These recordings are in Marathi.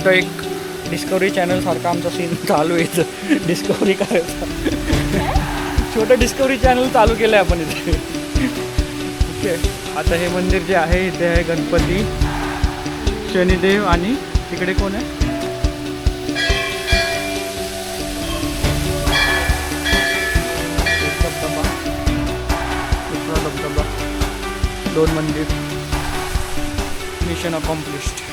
छोटं एक डिस्कवरी चॅनल सारखं आमचा सीन चालू आहे डिस्कवरी करायचा. छोटं डिस्कवरी चॅनल चालू केलं आहे आपण इथे. ठीक आहे. आता हे मंदिर जे आहे इथे आहे गणपती, शनिदेव आणि तिकडे कोण आहे? धबधबा, 2 मंदिर. Mission accomplished.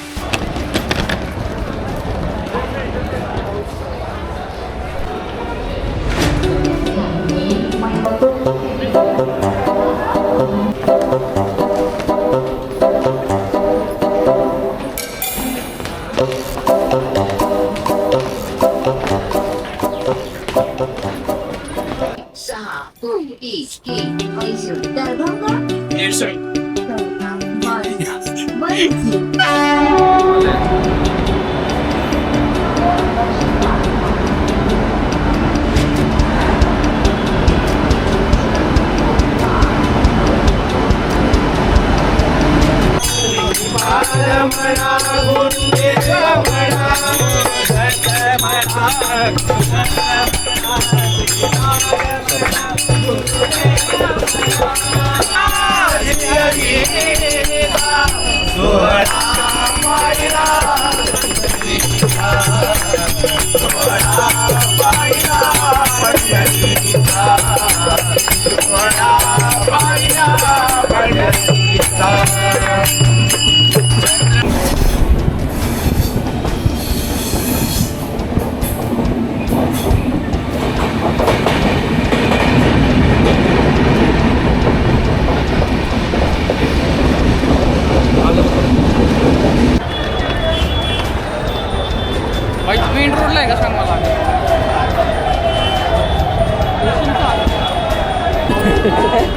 मेन रोडला आहे का सांग मला.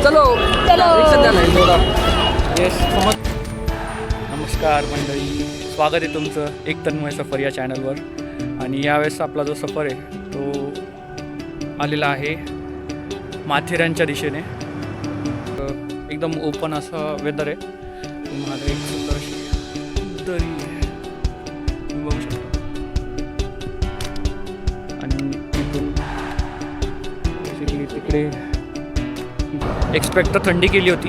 चलो येस. नमस्कार मंडळी, स्वागत आहे तुमचं एक तन्मय सफर या चॅनलवर. आणि यावेळेस आपला जो सफर आहे तो आलेला आहे माथेरानच्या दिशेने. एकदम ओपन असं वेदर आहे. तुम्हाला एक सुंदर अशी दरी बघू शकता. आणि तिथून तिकडे एक्सपेक्ट तर थंडी केली होती,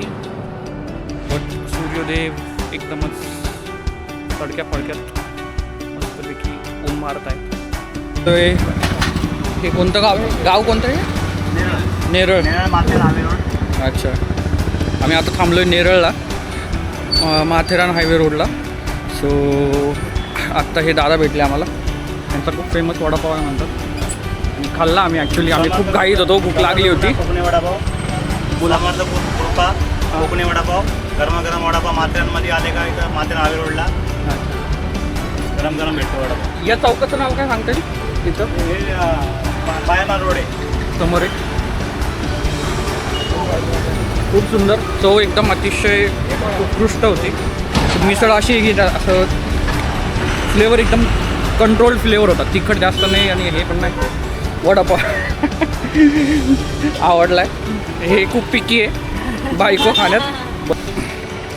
बट सूर्योदय एकदमच फडक्या फडक्यात मस्तपैकी ऊन मारत आहे. तर हे कोणतं गाव आहे? गाव कोणतं आहे? नेरळ. अच्छा, आम्ही आता थांबलो आहे नेरळला, माथेरान हायवे रोडला. सो आत्ता हे दादा भेटले आम्हाला. त्यांचा खूप फेमस वडापाव आहे म्हणतात, आणि खाल्ला आम्ही. ॲक्च्युली आम्ही खूप घाईत होतो, भूक लागली होती. कोकणी वडापाव, गुलाबाचा कृपा, कोकणी वडापाव, गरमागरम वडापाव. माथेरानमध्ये आले का इथं माथेरान हायवे रोडला गरम गरम भेटतो वडापाव. या चौकाचं नाव काय सांगता येईल? तिथं हे पायना रोड आहे समोर आहे. खूप सुंदर चव, एकदम अतिशय उत्कृष्ट होती. मिसळ अशी आहे की असं फ्लेवर एकदम कंट्रोल फ्लेवर होता, तिखट जास्त नाही आणि हे पण नाही. वडापाव आवडला आहे. हे खूप पिकी आहे बायको खाण्यात.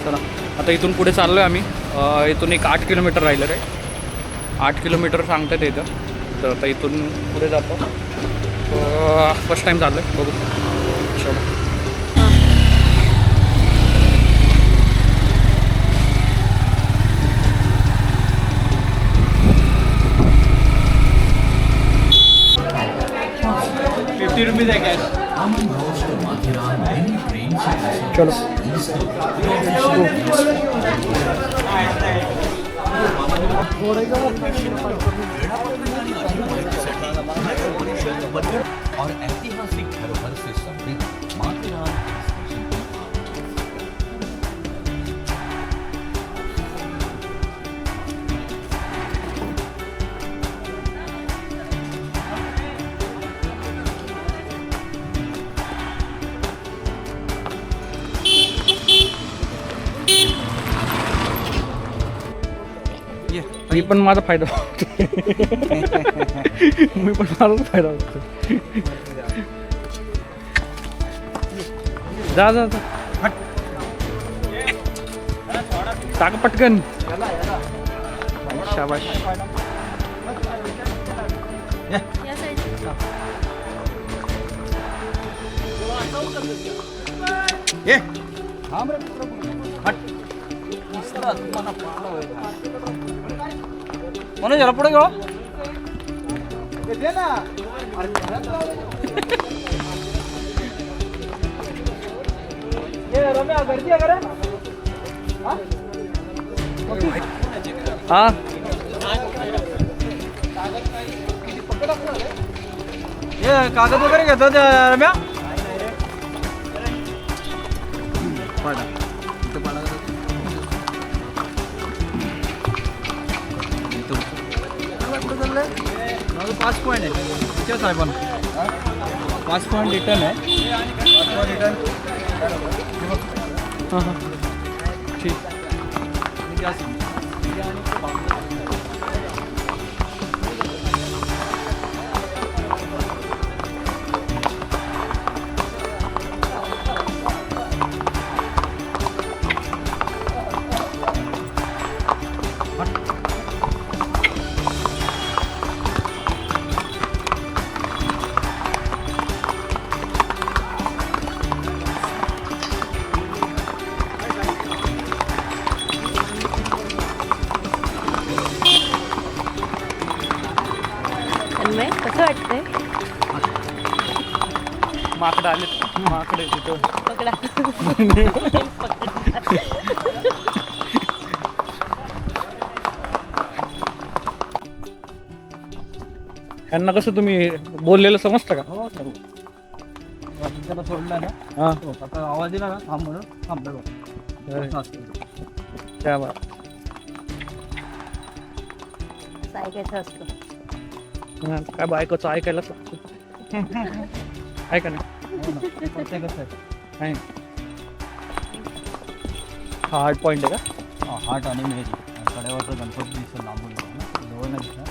चला आता इथून पुढे चाललो आहे आम्ही. इथून एक 8 किलोमीटर राहिलं रे. 8 किलोमीटर सांगतात इथं. तर आता इथून पुढे जातो. फर्स्ट टाईम चाललं आहे, बघू. चलो. ₹50 आहे कॅश. चलो. और ऐतिहासिक धरोहर से समृद्ध माथेरान मी पण माझा फायदा होतो. मी पण माझा फायदा होतो. जा जा जा टाक पटकन. शाबाश. या साईड ये मनोज जरा पुढे घेऊ. हा कागद वगैरे घेतात रम्या. पाडा इथं पाडा. माझं 5 पॉईंट आहे तिच्याच आहे पण 5 पॉईंट रिटर्न आहे. हां हां ठीक. तन्मय कसं वाटतंय? माकडं आले. माकडे तिथं पकडा. ह्यांना कसं तुम्ही बोललेलं समजतं का? त्याला सोडलं ना हां आता आवाज दिला ना थांब म्हणून थांबलं. त्या बात. ऐकायचं असतं. काय बायकोचं ऐकायलाच लागतं. आहे का नाही? कसं आहे. हा 8 पॉईंट आहे का? हाट आणि मेहरी कड्यावरचा गणपती दिसतो लांबून जवळ नाही दिसणार.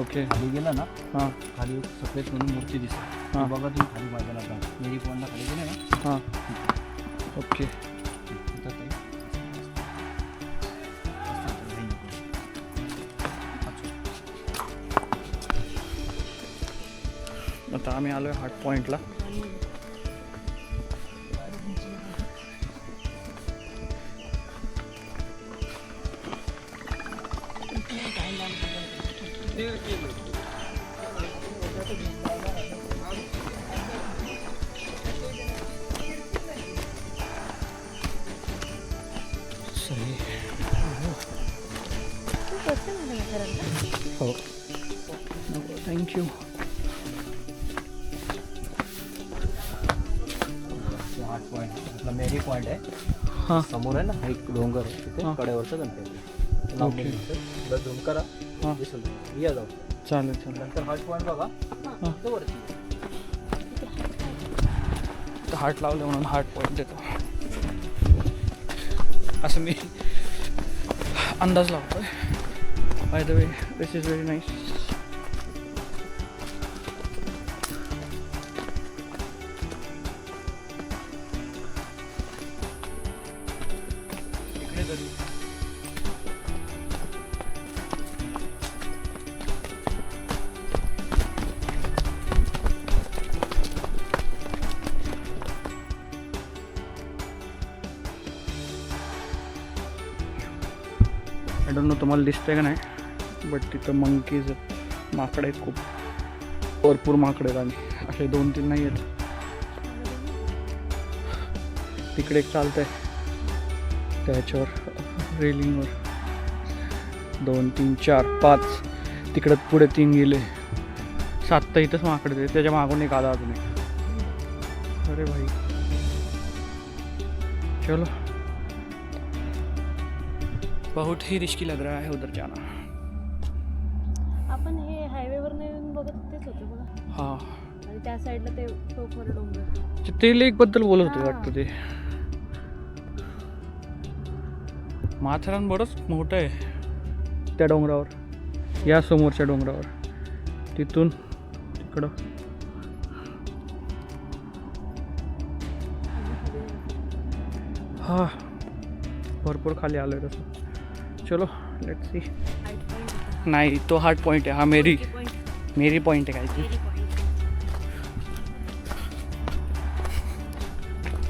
ओके. खाली गेलं ना हां खाली एक सफेद म्हणून मूर्ती दिसते. हां. बघा तुम्ही खाली बाजूला जा. मेहरी पॉईंटला खाली गेले ना हां ओके. तिथं ते आता आम्ही आलो आहे हार्ट पॉईंटला. सही. हो थँक्यू. हाट पॉईंट आपला मेहरी पॉईंट आहे. हां समोर आहे ना एक डोंगर आहे तिथे हां. कड्यावरचा गणपती ओके. थोडं झूम करा हां दिसेल. या जाऊ चालेल चालेल. नंतर हाट पॉईंट बघा हां तो वरती. हार्ट लावले म्हणून हार्ट पॉईंट देतो असं मी अंदाज लावतोय. By the way this is very nice. इकडे तरी आय डोंट नो तुम्हाला दिसतंय का नाही बट तिथं मंकीज आहेत. माकडे आहेत खूप भरपूर माकडे आहेत आणि असे 2-3 नाही आहेत. तिकडे एक चालत आहे त्याच्यावर रेलिंगवर 2, 3, 4, 5 तिकडं पुढे 3 गेले 7 तर इथंच माकडे आहेत. त्याच्या मागून एक आला अजून एक. अरे भाई चलो बहुत ही रिस्की लग रहा है उधर जाना. आपण हे हायवेवर येऊन बघत तेच होते बघा. हां आणि त्या साईडला ते टोकवर डोंगर. ते लेकबद्दल बोलत होते हां. वाटतं. ते माथेरान बरंच मोठं आहे त्या डोंगरावर. या समोरच्या डोंगरावर तिथून तिकडं हां भरपूर खाली आलं आहे तसं. चलो लेट्स सी. हाईट पॉईंट होता. नाही तो हार्ड पॉईंट आहे, हा मेरी पॉईंट आहे काहीतरी.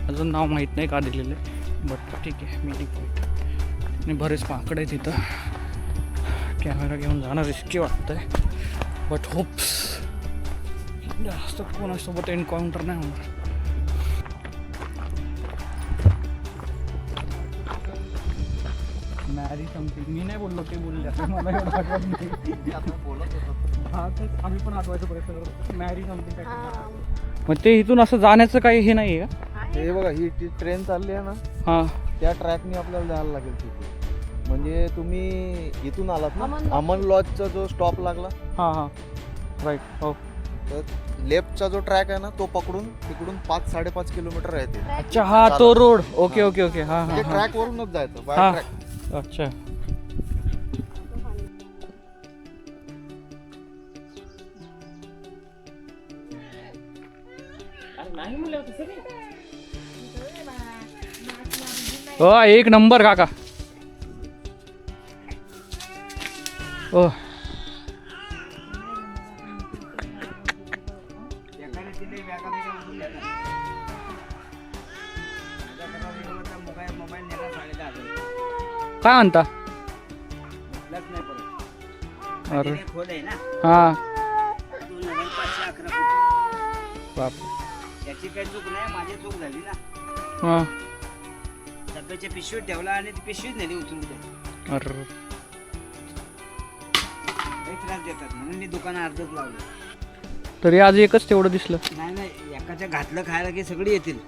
अजून नाव माहीत नाही का दिलेलं आहे, बट ठीक आहे मेरी पॉईंट. आणि बरेच माकडे आहेत तिथं. कॅमेरा घेऊन जाणं रिस्की वाटतंय, बट होप्स जास्त कोणासोबत एन्काउंटर नाही होणार. मॅरी समथिंग मी नाही बोललो, ते बोलले मला एवढं आठवत नाही. हा ते आम्ही पण आठवायचं प्रयत्न करतो. मॅरी समथिंग काय. मग ते इथून असं जाण्याचं काही हे नाही आहे का? हे बघा ही ट्रेन चालली आहे ना, हां त्या ट्रॅकने आपल्याला जायला लागेल तिथे. म्हणजे तुम्ही इथून आलात ना, अमन लॉजचा जो स्टॉप लागला हां हां राईट. हो तर लेफ्टचा जो ट्रॅक आहे ना तो पकडून तिकडून 5-5.5 किलोमीटर आहे ते. अच्छा हा तो रोड. Okay okay okay. हां म्हणजे हां ट्रॅक वरूनच जायचं बाय हां. ट्रॅक. अच्छा हो एक नंबर काका. ओ काय म्हणता? अरे हां बाप. याची काही चूक नाही, माझी चूक झाली ना. हां डब्याच्या पिशवीत ठेवला आणि ती पिशवीत नेली उचलून दे. अरे काही त्रास देतात म्हणून मी दुकान अर्धच लावलं. तरी आज एकच तेवढं दिसलं. नाही नाही, एकाच्या घातलं खायला की सगळी येतील.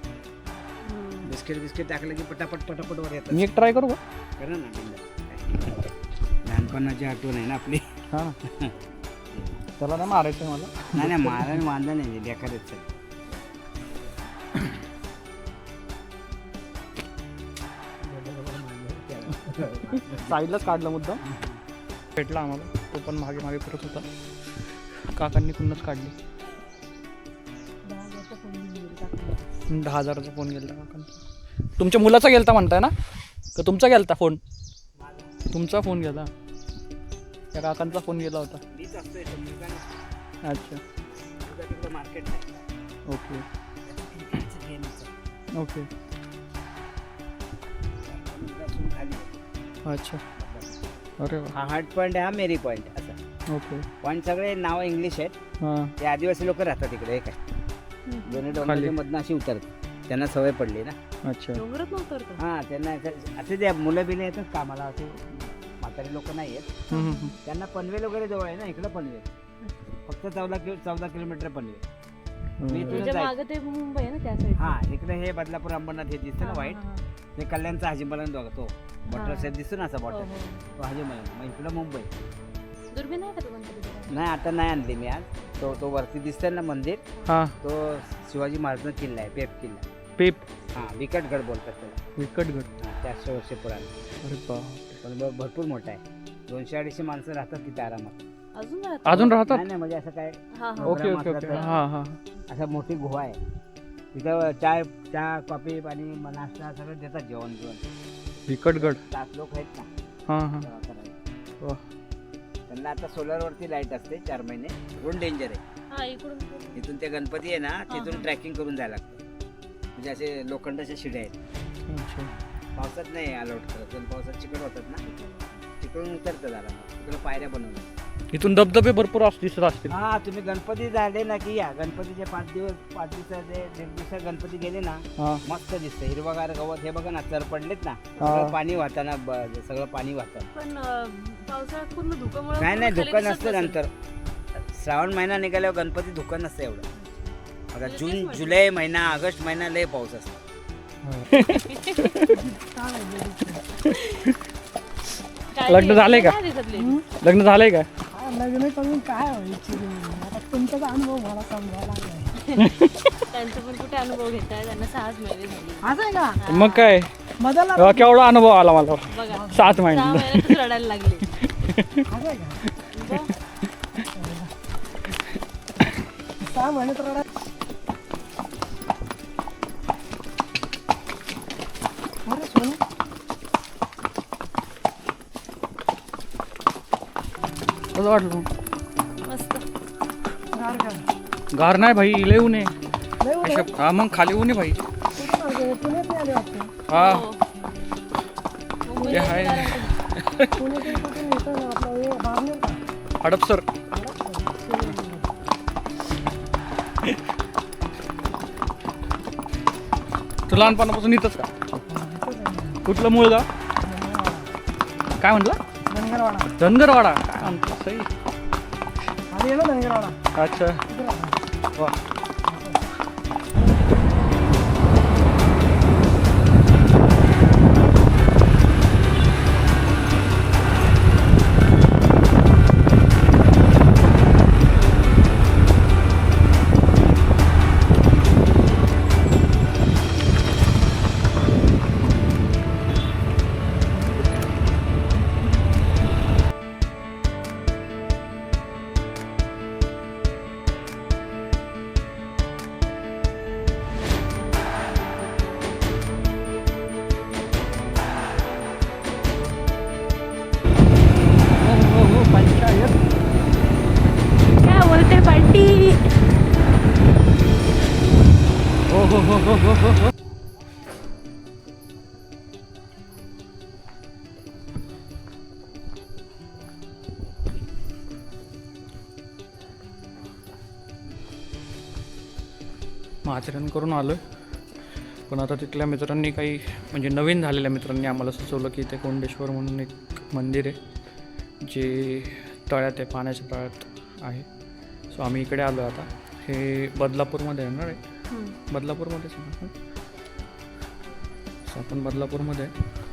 बिस्किट टाकलं की पटापट वर येतात. मी एक ट्राय करू का? करा ना बिंदास. लहानपणाची आठवण आहे ना आपली. हां त्याला नाही मारायचं मला. नाही नाही, मारा वांदा नाही, बेकार आहेत सगळं. साईडलाच काढला मुद्दा. भेटला आम्हाला, तो पण मागे मागे फिरत होता. काकांनी कुणच काढली. 10,000चा फोन गेला काकांचा. तुमच्या मुलाचा गेलता म्हणताय ना, का तुमचा गेलता फोन? तुमचा फोन गेला, त्या काकांचा फोन गेला होता. मीच असतोय अच्छा तिकडं मार्केट ओके ओके खाली. अच्छा अरे वा. हा हार्ड पॉईंट आहे, हा मेरी पॉईंट असा. ओके पॉईंट सगळे नाव इंग्लिश आहेत. हां ते आदिवासी लोक राहतात तिकडे. हे काय दोन्ही डोंगराच्या मधनं अशी उतरतात, त्यांना सवय पडली ना. अच्छा डोंगरात नव्हतं का? हा त्यांना असे जे मुलं बिलं येतात कामाला, असे म्हातारी लोक नाही आहेत. त्यांना पनवेल वगैरे जवळ आहे ना, इकडं पनवेल फक्त 14 किलोमीटर पनवेल. मी इथूनच त्याच्या जायचं. मागे ते मुंबई आहे ना त्या साईड. हा इकडे हे बदलापूर अंबरनाथ हे दिसतं ना व्हाईट, ते कल्याणचा हाजीमलन तो बॉर्डर साईड दिसतो ना असा बॉर्डर, तो हाजीमलन. मग इकडं मुंबई. दुर्बीण आहे का तो गणपती? नाही आता नाही आणली मी आज. तो वरती दिसतंय ना मंदिर, हां तो शिवाजी महाराजांचा किल्ला आहे, पेप किल्ला. पेप हा विकटगड बोलतात त्याला. विकटगड. हा, 400 वर्ष पुराणा. अरे बाप. पण भरपूर मोठा आहे. 200-250 माणसं राहतात तिथे आरामात. अजून राहतात? नाही नाही, म्हणजे असं काय ओके ओके ओके. हां हां असं मोठी गुहा आहे तिथं. चहा कॉफी पाणी नाश्ता सगळं देतात, जेवण. विकटगड. 7 लोक आहेत ना हां हां सेवा करायला. वा. त्यांना आता सोलरवरती लाईट असते 4 महिने. रोड डेंजर आहे. इथून ते गणपती आहे ना, तिथून ट्रॅकिंग करून जायला लागतं. म्हणजे असे लोखंडाच्या शिड्या आहेत. अच्छा पावसात नाही अलाउड करत, पण पावसात चिकट होतात ना, तिकडून उतरतं झाला. तिकडं पायऱ्या बनवल्या. इथून धबधबे भरपूर दिसत असतील. हा तुम्ही गणपती झाले ना की या गणपतीचे 5 दिवसाचे 1 दिवसात गणपती गेले ना, हां मस्त दिसतं हिरवगार गवत. हे बघा ना, चर पडलेत ना, हा. सगळं पाणी वाहताना, सगळं पाणी वाहतं. पण पावसाळ्यात पूर्ण धुक्यामुळे नाही नाही, खाली धुकं दिसत नसतं. नसेल. नंतर श्रावण महिना निघाल्यावर गणपती धुकं नसतं एवढं. बघा तेच जून म्हटलं. जुलै महिना, ऑगस्ट महिना लय पाऊस असतो. काय लग्न नाही, झालंय का? काय दिसत नाही. लग्न झालंय का? लग्न करून काय व्हायची? आता तुमचाच अनुभव मला समजायला लागलाय. त्यांचा पण कुठे अनुभव घेताय, त्यांना 6 महिने झाले. असं आहे का? मग काय बदलला तेव्हा केवढा अनुभव आला मला. बघा 7 6 महिने. महिन्यातच रडायला लागले. असं आहे का? बघ, 6 महिन्यात रडा. अरे सोनू कसं वाटलं? मस्त. गार गार. गार नाही भाई, लय ऊन आहे. लय ऊन आहे? हा मग खाली ऊन आहे भाई. कुठून आले? पुण्यात नाही आले वाटतं. हा हो. मुंबईला आहे. गेल्यानंतर पुण्यातून कुठून येतं ना आपलं हे बारनेर का? हडपसर. तू लहानपणापासून इथंच का? कुठलं मूळ गाव? काय म्हटलं? धनगरवाडा. धनगरवाडा. काय म्हणतो सही. आधी आहे ना धनगरवाडा. अच्छा. तिथे राहतो. वा. काय बोलते पार्टी. हो. आचरण करून आलोय, पण आता तिथल्या मित्रांनी काही म्हणजे नवीन झालेल्या मित्रांनी आम्हाला सुचवलं की इथे कोंडेश्वर म्हणून एक मंदिर आहे जे तळ्यात आहे, पाण्याच्या तळ्यात आहे. सो आम्ही इकडे आलो आता. हे बदलापूरमध्ये आहे ना रे? बदलापूरमध्येच आहे ना? सो आपण बदलापूरमध्ये आहे.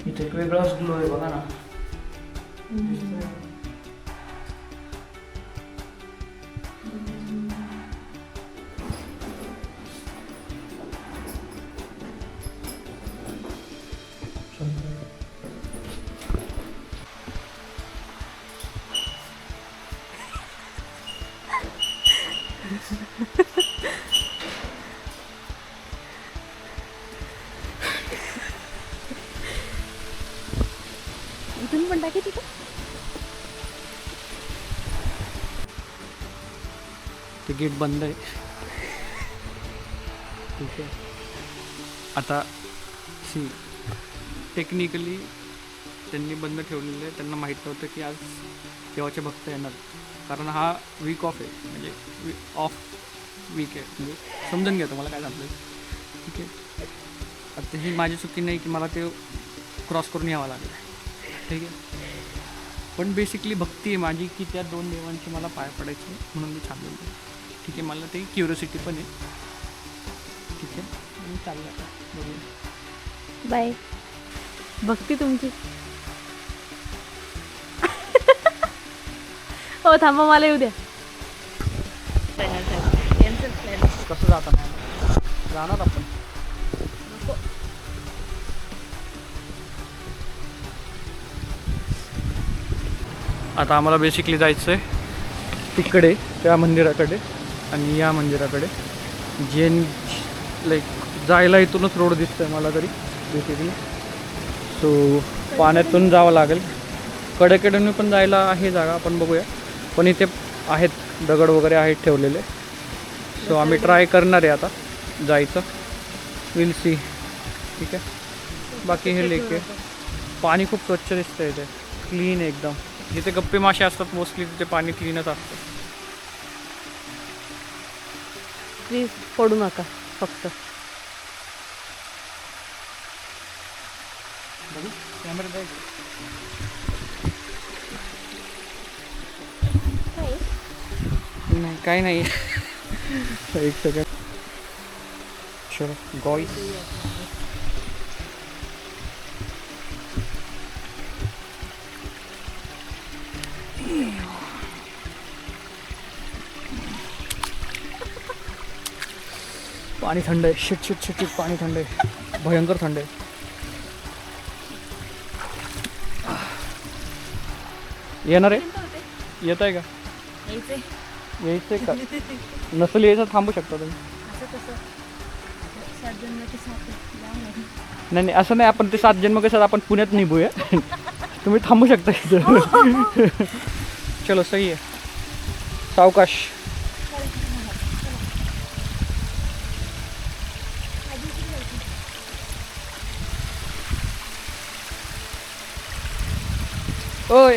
इथे एक वेगळाच ग्लो आहे बघा ना. इथून पण टाकी तिथं. ते गेट बंद आहे. ठीक आहे. आता सी टेक्निकली त्यांनी बंद ठेवलेलं आहे. त्यांना माहीत नव्हतं की आज देवाचे भक्त येणार, कारण हा वीक ऑफ आहे, म्हणजे ऑफ वीक आहे. म्हणजे समजून घ्या तुम्हाला काय झालं. ठीक आहे. आता ही माझी चुकी नाही की मला ते क्रॉस करून यावं लागलं. ठीक आहे. पण बेसिकली भक्ती आहे माझी की त्या दोन देवांची मला पाय पडायचे म्हणून मी चाललेलो आहे. ठीक आहे. मला ते क्युरियोसिटी पण आहे. ठीक आहे. मी चाललं आता बघूया. बाय. भक्ती तुमची. हो थांबा, मला येऊ द्या. कसं जाता जाणार आपण. आता आम्हाला बेसिकली जायचं आहे तिकडे त्या मंदिराकडे आणि या मंदिराकडे. जैन लाईक जायला इथूनच रोड दिसतोय मला तरी बेसिकली. सो पाण्यातून जावं लागेल. कडेकडेने पण जायला आहे जागा, आपण बघूया. पण इथे आहेत दगड वगैरे आहेत ठेवलेले. सो आम्ही ट्राय करणार आहे आता जायचं. Will see. ठीक आहे. बाकी हे लेक आहे. पाणी खूप स्वच्छ दिसतं इथे, क्लीन एकदम. जिथे गप्पे मासे असतात मोस्टली तिथे पाणी क्लीनच असतं. प्लीज पडू नका फक्त. नाही काही नाही. एक सेकंड. चलो गॉइस. पाणी थंड आहे. Shit shit shit shit. पाणी थंड आहे, भयंकर थंड आहे. येणार आहे? येत आहे का? यायचं का? नसेल यायचं थांबू शकता तुम्ही. नाही नाही असं नाही. आपण ते 7 जन्म कसं आपण पुण्यात निघूया. तुम्ही थांबू शकता इथं. चलो सही आहे. सावकाश. ओय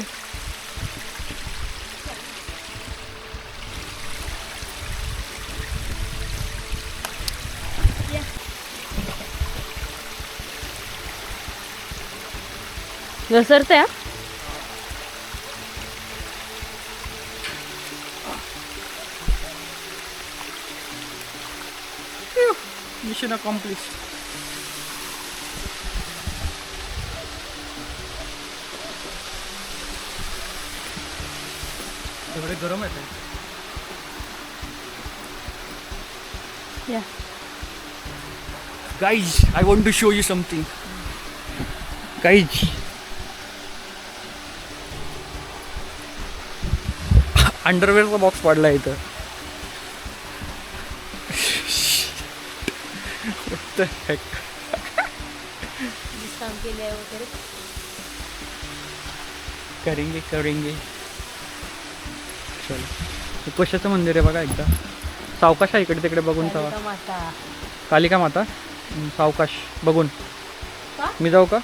घसरते. Mission accomplish. एवढे गरम आहे. या guys I want to show you something. Guys अंडरवेअरचा बॉक्स पडला इथं. What the heck? काम केलंय वगैरे करेंगे. चलो. हे कशाचं मंदिर आहे बघा एकदा. सावकाश आहे इकडे तिकडे बघून जावा. कालिका माता. कालिका माता. सावकाश बघून. का? मी जाऊ का?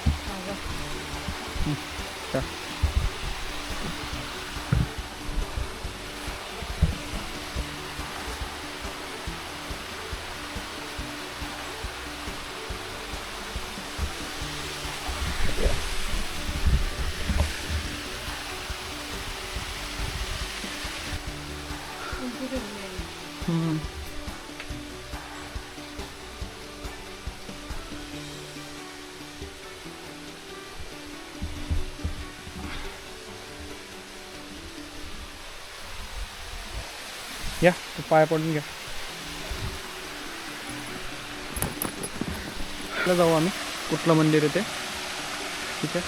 चल. या तू पाय पडून घ्या. जाऊ आम्ही. कुठलं मंदिर आहे ते. ठीक आहे.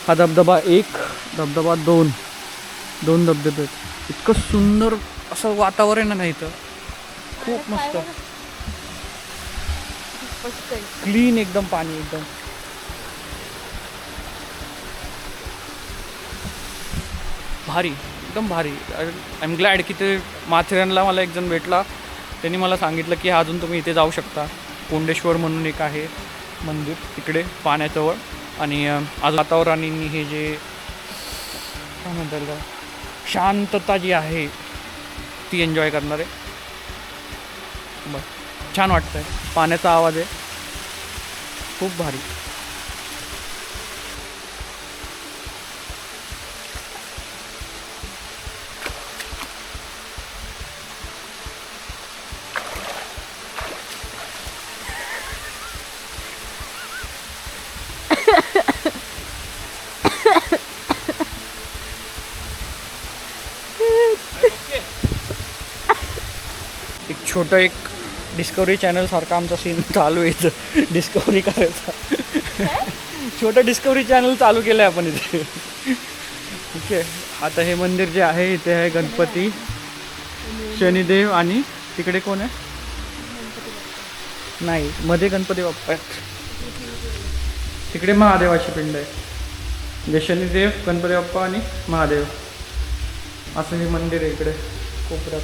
हा धबधबा 1, धबधबा 2. 2 धबधबे आहेत. इतकं सुंदर असं वातावरण आहे ना इथं. खूप मस्त क्लीन एकदम पाणी एकदम. भारी एकदम भारी. आय एम ग्लॅड की ते माथेरानला मला एक जण भेटला. त्यांनी मला सांगितलं की अजून तुम्ही इथे जाऊ शकता. कोंडेश्वर म्हणून एक आहे मंदिर तिकडे पाण्याजवळ. आणि आज वातावरण आणि हे जे काय म्हणतात का शांतता जी आहे ती एन्जॉय करणार आहे. बस छान वाटतं आहे. पाण्याचा आवाज आहे खूप भारी. छोटं एक डिस्कवरी चॅनल सारखा आमचा सीन चालू आहे इथं. डिस्कवरी करायचा. छोटं डिस्कवरी चॅनल चालू केलं आहे आपण इथे. ठीक आहे. आता हे मंदिर जे आहे इथे आहे गणपती, शनिदेव आणि तिकडे कोण आहे नाही, मध्ये गणपती बाप्पा आहेत. तिकडे महादेवाची पिंड आहे. म्हणजे शनिदेव, गणपती बाप्पा आणि महादेव असं हे मंदिर आहे इकडे कोपऱ्यात.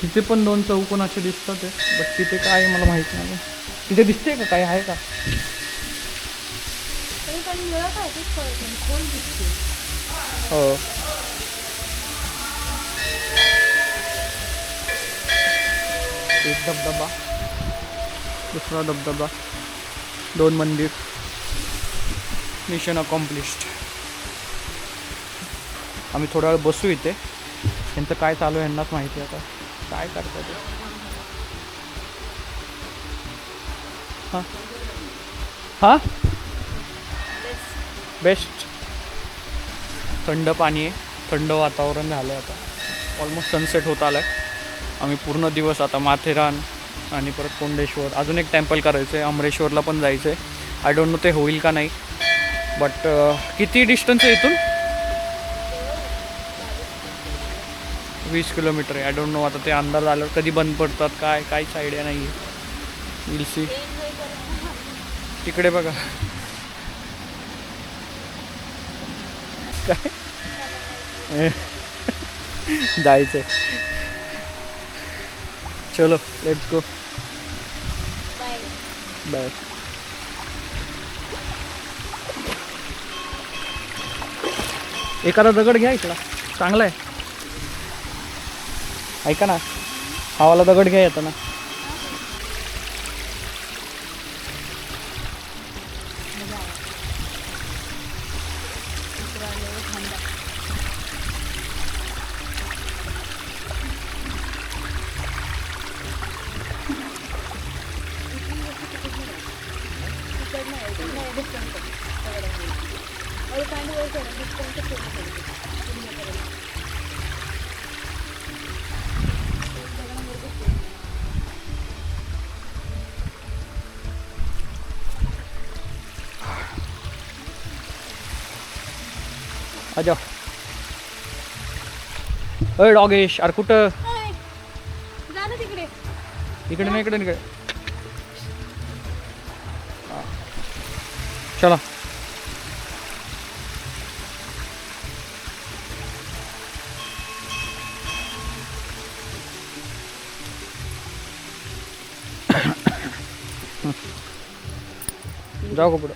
तिथे पण 2 चौकोन असे दिसतात आहे, बट तिथे काय मला माहित नाही. तिथे दिसते का काय आहे का? हो. एक धबधबा, दुसरा धबधबा, 2 मंदिर. Mission accomplished. आम्ही थोडा वेळ बसू इथे. यांचं काय चालू आहे यांनाच माहिती आता काय करतात ते. हां हां बेस्ट. थंड पाणी आहे, थंड वातावरण झालं आहे. आता ऑलमोस्ट सनसेट होत आला आहे. आम्ही पूर्ण दिवस आता माथेरान आणि परत कोंडेश्वर, अजून एक टेम्पल करायचं आहे, अमरेश्वरला पण जायचं आहे. आय डोंट नो ते होईल का नाही, बट किती डिस्टन्स आहे इथून? 20 किलोमीटर आहे. आय डोंट नो आता ते अंदाज आलं कधी बंद पडतात काय, काहीच आयडिया नाही आहे. Will see. तिकडे बघा काय जायचं आहे. चलो लेट्स गो. बाय. एखादा दगड घ्या इकडा, चांगला आहे. ऐका ना, हवाला दगड घ्या येतं ना. अजा अय डॉगेश, अरे कुठं? जा ना तिकडे. इकडे नाही, इकडे इकडे. चला. जाऊ का पुढं?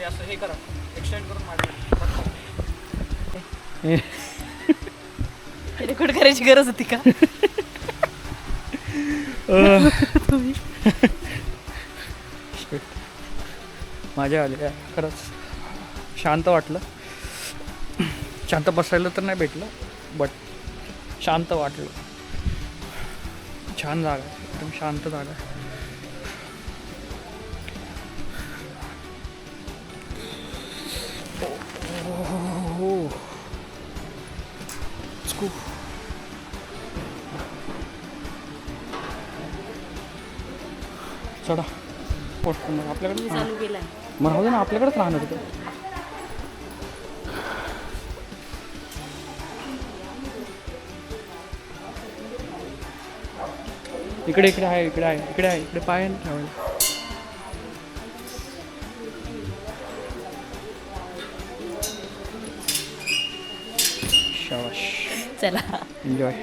असं हे करा, एक्सटेंड करून रेकॉर्ड करायची गरज होती का? माझ्या आले खरंच. शांत वाटलं. शांत बसायला तर नाही भेटलं, बट शांत वाटलं. छान जागा आहे, एकदम शांत जागा आहे. चढा. पोस्ट मग आपल्याकडे चालू केलाय. मग राहू दे ना, आपल्याकडेच राहणार ते. इकडे इकडे आहे, इकडे आहे, इकडे आहे, इकडे पाय ठेवायला. शाबाश. चला एन्जॉय.